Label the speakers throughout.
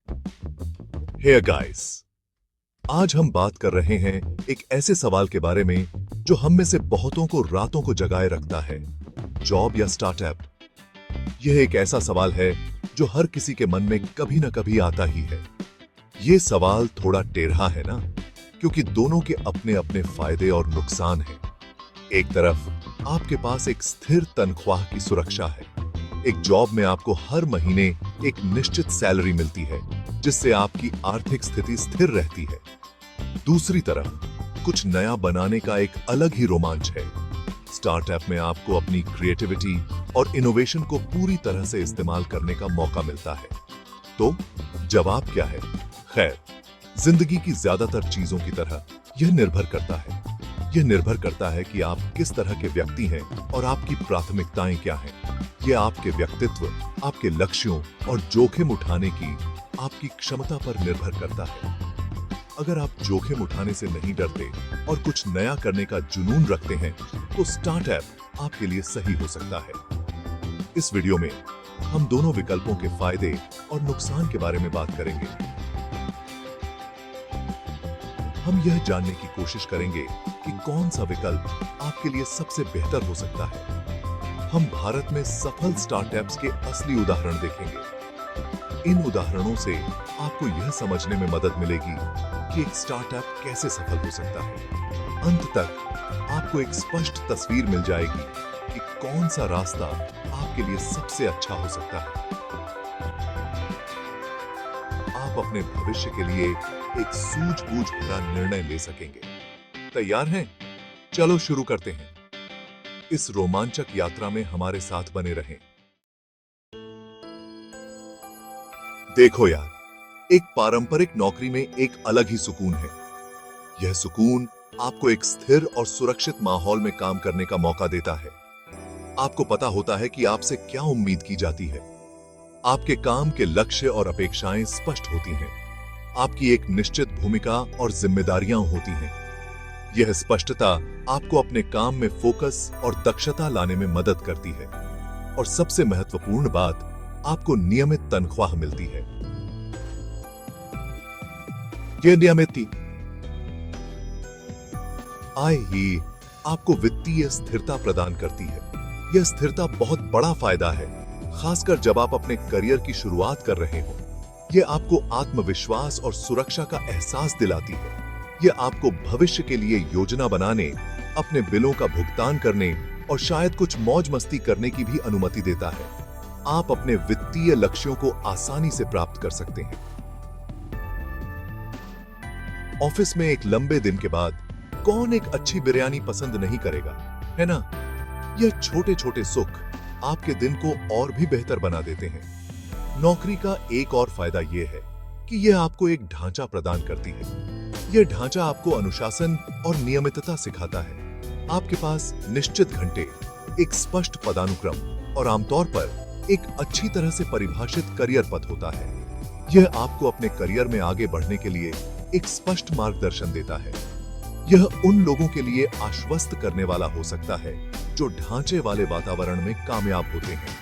Speaker 1: Hey guys, आज हम बात कर रहे हैं एक ऐसे सवाल के बारे में जो हम में से बहुतों को रातों को जगाए रखता है। जॉब या स्टार्टअप? यह एक ऐसा सवाल है जो हर किसी के मन में कभी ना कभी आता ही है। ये सवाल थोड़ा टेढ़ा है ना, क्योंकि दोनों के अपने अपने फायदे और नुकसान हैं। एक तरफ आपके पास एक स्थिर तनख्वाह की सुरक्षा है। एक जॉब में आपको हर महीने एक निश्चित सैलरी मिलती है, जिससे आपकी आर्थिक स्थिति स्थिर रहती है। दूसरी तरफ कुछ नया बनाने का एक अलग ही रोमांच है। स्टार्टअप में आपको अपनी क्रिएटिविटी और इनोवेशन को पूरी तरह से इस्तेमाल करने का मौका मिलता है। तो जवाब क्या है? खैर, जिंदगी की ज्यादातर चीजों की तरह यह निर्भर करता है। यह निर्भर करता है कि आप किस तरह के व्यक्ति हैं और आपकी प्राथमिकताएं क्या हैं। यह आपके व्यक्तित्व, आपके लक्ष्यों और जोखिम उठाने की आपकी क्षमता पर निर्भर करता है। अगर आप जोखिम उठाने से नहीं डरते और कुछ नया करने का जुनून रखते हैं, तो स्टार्टअप आपके लिए सही हो सकता है। इस वीडियो में हम दोनों विकल्पों के फायदे और नुकसान के बारे में बात करेंगे। हम यह जानने की कोशिश करेंगे कि कौन सा विकल्प आपके लिए सबसे बेहतर हो सकता है। हम भारत में सफल स्टार्टअप्स के असली उदाहरण देखेंगे। इन उदाहरणों से आपको यह समझने में मदद मिलेगी कि एक स्टार्टअप कैसे सफल हो सकता है। अंत तक आपको एक स्पष्ट तस्वीर मिल जाएगी कि कौन सा रास्ता आपके लिए सबसे अच्छा हो सकता है। आप अपने भविष्य के लिए एक सूझबूझ भरा निर्णय ले सकेंगे। तैयार हैं? चलो शुरू करते हैं। इस रोमांचक यात्रा में हमारे साथ बने रहें। देखो यार, एक पारंपरिक नौकरी में एक अलग ही सुकून है। यह सुकून आपको एक स्थिर और सुरक्षित माहौल में काम करने का मौका देता है। आपको पता होता है कि आपसे क्या उम्मीद की जाती है। आपके काम के लक्ष्य और अपेक्षाएं स्पष्ट होती हैं। आपकी एक निश्चित भूमिका और जिम्मेदारियां होती हैं। यह स्पष्टता आपको अपने काम में फोकस और दक्षता लाने में मदद करती है। और सबसे महत्वपूर्ण बात, आपको नियमित तनख्वाह मिलती है। यह नियमित आय ही आपको वित्तीय स्थिरता प्रदान करती है। यह स्थिरता बहुत बड़ा फायदा है, खासकर जब आप अपने करियर की शुरुआत कर रहे हो। यह आपको आत्मविश्वास और सुरक्षा का एहसास दिलाती है। यह आपको भविष्य के लिए योजना बनाने, अपने बिलों का भुगतान करने और शायद कुछ मौज मस्ती करने की भी अनुमति देता है। आप अपने वित्तीय लक्ष्यों को आसानी से प्राप्त कर सकते हैं। ऑफिस में एक लंबे दिन के बाद कौन एक अच्छी बिरयानी पसंद नहीं करेगा, है ना? यह छोटे छोटे सुख आपके दिन को और भी बेहतर बना देते हैं। नौकरी का एक और फायदा यह है कि यह आपको एक ढांचा प्रदान करती है। यह ढांचा आपको अनुशासन और नियमितता सिखाता है। आपके पास निश्चित घंटे, एक स्पष्ट पदानुक्रम और आमतौर पर एक अच्छी तरह से परिभाषित करियर पथ होता है। यह आपको अपने करियर में आगे बढ़ने के लिए एक स्पष्ट मार्गदर्शन देता है। यह उन लोगों के लिए आश्वस्त करने वाला हो सकता है जो ढांचे वाले वातावरण में कामयाब होते हैं।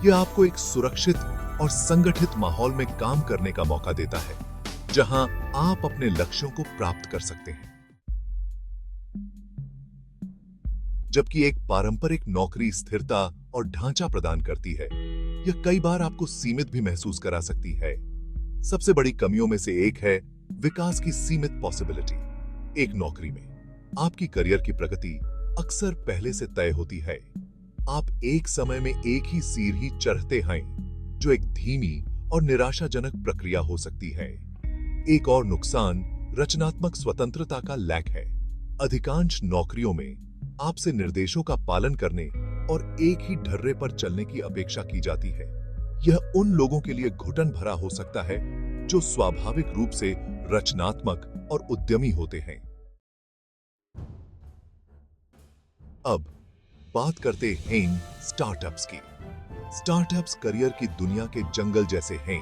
Speaker 1: यह आपको एक सुरक्षित और संगठित माहौल में काम करने का मौका देता है, जहां आप अपने लक्ष्यों को प्राप्त कर सकते हैं। जबकि एक पारंपरिक नौकरी स्थिरता और ढांचा प्रदान करती है, यह कई बार आपको सीमित भी महसूस करा सकती है। सबसे बड़ी कमियों में से एक है विकास की सीमित पॉसिबिलिटी। एक नौकरी में आपकी करियर की प्रगति अक्सर पहले से तय होती है। आप एक समय में एक ही सीढ़ी चढ़ते हैं, जो एक धीमी और निराशाजनक प्रक्रिया हो सकती है। एक और नुकसान रचनात्मक स्वतंत्रता का लैक है। अधिकांश नौकरियों में आपसे निर्देशों का पालन करने और एक ही ढर्रे पर चलने की अपेक्षा की जाती है। यह उन लोगों के लिए घुटन भरा हो सकता है जो स्वाभाविक रूप से रचनात्मक और उद्यमी होते हैं। अब बात करते हैं स्टार्टअप्स की। स्टार्टअप्स करियर की दुनिया के जंगल जैसे हैं।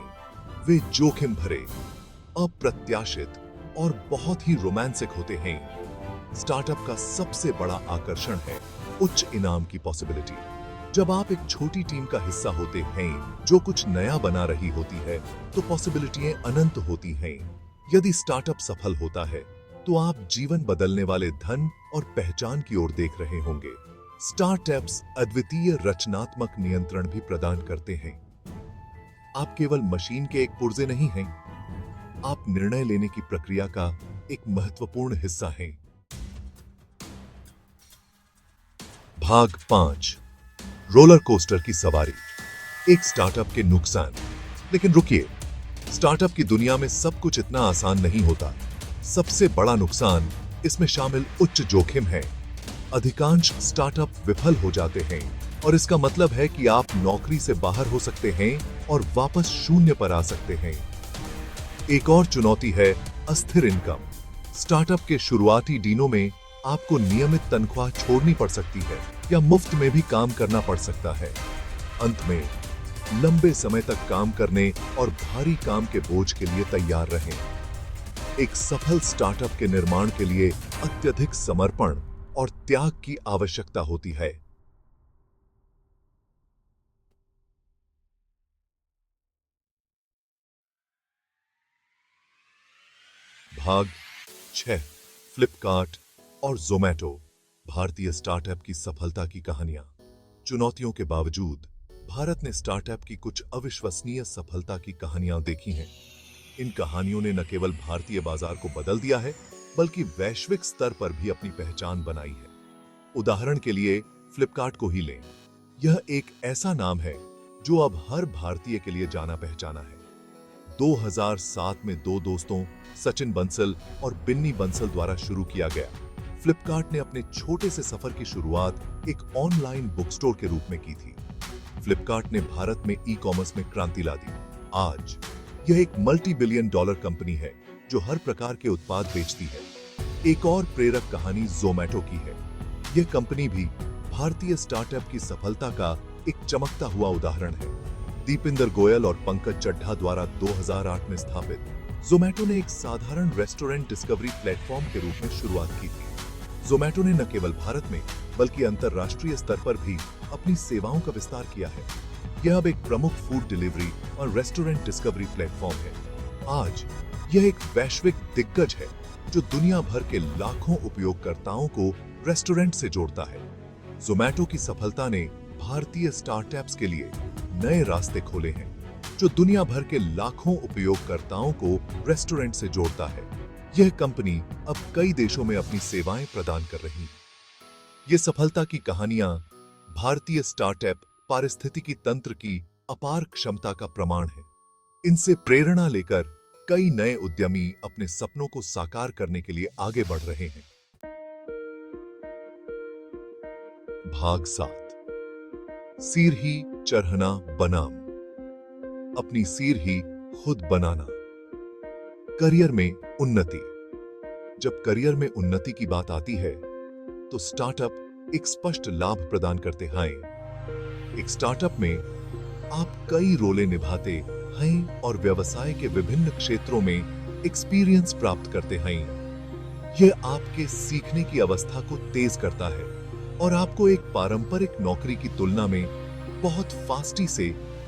Speaker 1: वे जोखिम भरे, अप्रत्याशित और बहुत ही रोमांसिक होते हैं। स्टार्टअप का सबसे बड़ा आकर्षण है उच्च इनाम की पॉसिबिलिटी। जब आप एक छोटी टीम का हिस्सा होते हैं जो कुछ नया बना रही होती है, तो पॉसिबिलिटियां अनंत होती हैं। यदि स्टार्टअप सफल होता है तो आप जीवन बदलने वाले धन और पहचान की ओर देख रहे होंगे। स्टार्टअप्स अद्वितीय रचनात्मक नियंत्रण भी प्रदान करते हैं। आप केवल मशीन के एक पुर्जे नहीं हैं, आप निर्णय लेने की प्रक्रिया का एक महत्वपूर्ण हिस्सा हैं। भाग 5, रोलर कोस्टर की सवारी। एक स्टार्टअप के नुकसान। लेकिन रुकिए, स्टार्टअप की दुनिया में सब कुछ इतना आसान नहीं होता। सबसे बड़ा नुकसान इसमें शामिल उच्च जोखिम है। अधिकांश स्टार्टअप विफल हो जाते हैं और इसका मतलब है कि आप नौकरी से बाहर हो सकते हैं और वापस शून्य पर आ सकते हैं। एक और चुनौती है अस्थिर इनकम। स्टार्टअप के शुरुआती दिनों में आपको नियमित तनख्वाह छोड़नी पड़ सकती है या मुफ्त में भी काम करना पड़ सकता है। अंत में लंबे समय तक काम करने और भारी काम के बोझ के लिए तैयार रहें। एक सफल स्टार्टअप के निर्माण के लिए अत्यधिक समर्पण और त्याग की आवश्यकता होती है। भाग 6, फ्लिपकार्ट और ज़ोमैटो। भारतीय स्टार्टअप की सफलता की कहानियां। चुनौतियों के बावजूद भारत ने स्टार्टअप की कुछ अविश्वसनीय सफलता की कहानियां देखी हैं। इन कहानियों ने न केवल भारतीय बाजार को बदल दिया है, बल्कि वैश्विक स्तर पर भी अपनी पहचान बनाई है। उदाहरण के लिए फ्लिपकार्ट को ही लें। यह एक ऐसा नाम है जो अब हर भारतीय के लिए जाना पहचाना है। 2007 में दो दोस्तों सचिन बंसल और बिन्नी बंसल द्वारा शुरू किया गया फ्लिपकार्ट ने अपने छोटे से सफर की शुरुआत एक ऑनलाइन बुक स्टोर के रूप में की थी। फ्लिपकार्ट ने भारत में ई कॉमर्स में क्रांति ला दी। आज यह एक मल्टी बिलियन डॉलर कंपनी है जो हर प्रकार के उत्पाद बेचती है। एक और प्रेरक कहानी ज़ोमैटो की है। यह कंपनी भी भारतीय स्टार्टअप की सफलता का एक चमकता हुआ उदाहरण है। दीपिंदर गोयल और पंकज चड्ढा द्वारा 2008 में स्थापित ज़ोमैटो ने एक साधारण रेस्टोरेंट डिस्कवरी प्लेटफॉर्म के रूप में शुरुआत की थी। ज़ोमैटो ने न केवल भारत में बल्कि अंतर्राष्ट्रीय स्तर पर भी अपनी सेवाओं का विस्तार किया है। यह अब एक प्रमुख फूड डिलीवरी और रेस्टोरेंट डिस्कवरी प्लेटफॉर्म है। आज यह एक वैश्विक दिग्गज है जो दुनिया भर के लाखों उपयोगकर्ताओं को रेस्टोरेंट से जोड़ता है। ज़ोमैटो की सफलता ने भारतीय स्टार्टअप्स के लिए नए रास्ते खोले हैं, जो दुनिया भर के लाखों उपयोगकर्ताओं को रेस्टोरेंट से जोड़ता है। यह कंपनी अब कई देशों में अपनी सेवाएं प्रदान कर रही है। ये सफलता की कहानियां भारतीय स्टार्टअप पारिस्थितिकी तंत्र की अपार क्षमता का प्रमाण है। इनसे प्रेरणा लेकर कई नए उद्यमी अपने सपनों को साकार करने के लिए आगे बढ़ रहे हैं। भाग 7, सिर ही चरहना बनाम। अपनी सिर ही खुद बनाना। करियर में उन्नति। जब करियर में उन्नति की बात आती है तो स्टार्टअप एक स्पष्ट लाभ प्रदान करते हैं। एक स्टार्टअप में आप कई रोलें निभाते हैं और व्यवसाय के विभिन्न क्षेत्रों में एक्सपीरियंस प्राप्त करते हैं। यह आपके सीखने की अवस्था को तेज करता है और आपको एक पारंपरिक नौकरी की तुलना में बहुत फास्टी से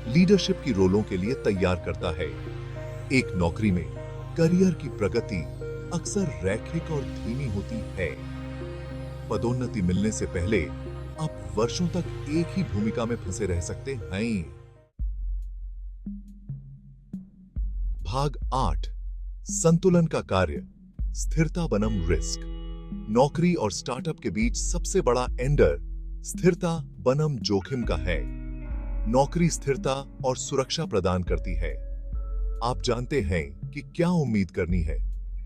Speaker 1: लीडरशिप की रोलों के लिए तैयार करता है। एक नौकरी में करियर की प्रगति अक्सर रैखिक और धीमी होती है। पदोन्नति मिलने से पहले आप वर्षों तक एक ही भूमिका में फंसे रह सकते हैं। भाग 8, संतुलन का कार्य, स्थिरता बनम रिस्क। नौकरी और स्टार्टअप के बीच सबसे बड़ा एंडर स्थिरता बनम जोखिम का है। नौकरी स्थिरता और सुरक्षा प्रदान करती है। आप जानते हैं कि क्या उम्मीद करनी है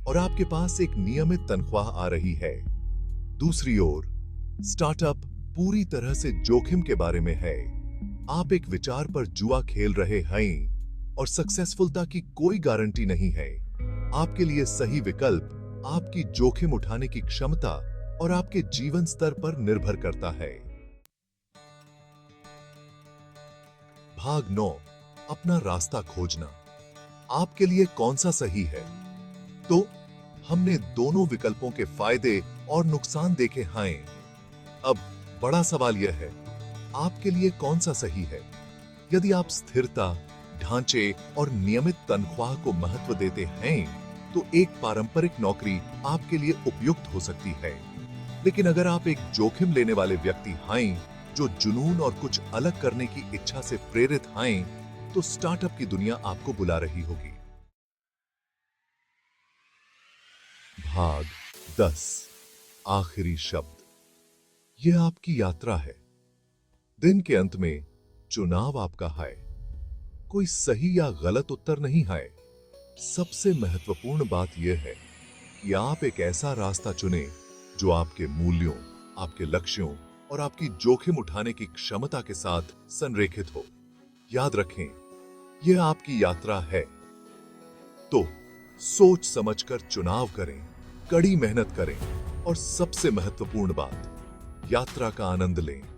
Speaker 1: और आपके पास एक नियमित तनख्वाह आ रही है। दूसरी ओर स्टार्टअप पूरी तरह से जोखिम के बारे में है। आप एक विचार पर जुआ खेल रहे हैं और सक्सेसफुलता की कोई गारंटी नहीं है। आपके लिए सही विकल्प आपकी जोखिम उठाने की क्षमता और आपके जीवन स्तर पर निर्भर करता है। भाग 9, अपना रास्ता खोजना। आपके लिए कौन सा सही है? तो हमने दोनों विकल्पों के फायदे और नुकसान देखे हैं। अब बड़ा सवाल यह है, आपके लिए कौन सा सही है। यदि आप स्थिरता, ढांचे और नियमित तनख्वाह को महत्व देते हैं, तो एक पारंपरिक नौकरी आपके लिए उपयुक्त हो सकती है। लेकिन अगर आप एक जोखिम लेने वाले व्यक्ति हैं, जो जुनून और कुछ अलग करने की इच्छा से प्रेरित हैं, तो स्टार्टअप की दुनिया आपको बुला रही होगी। भाग 10, आखिरी शब्द। यह आपकी यात्रा है। दिन के अंत में चुनाव आपका है। कोई सही या गलत उत्तर नहीं है। सबसे महत्वपूर्ण बात यह है कि आप एक ऐसा रास्ता चुनें जो आपके मूल्यों, आपके लक्ष्यों और आपकी जोखिम उठाने की क्षमता के साथ संरेखित हो। याद रखें, यह आपकी यात्रा है। तो सोच समझकर चुनाव करें, कड़ी मेहनत करें और सबसे महत्वपूर्ण बात, यात्रा का आनंद लें।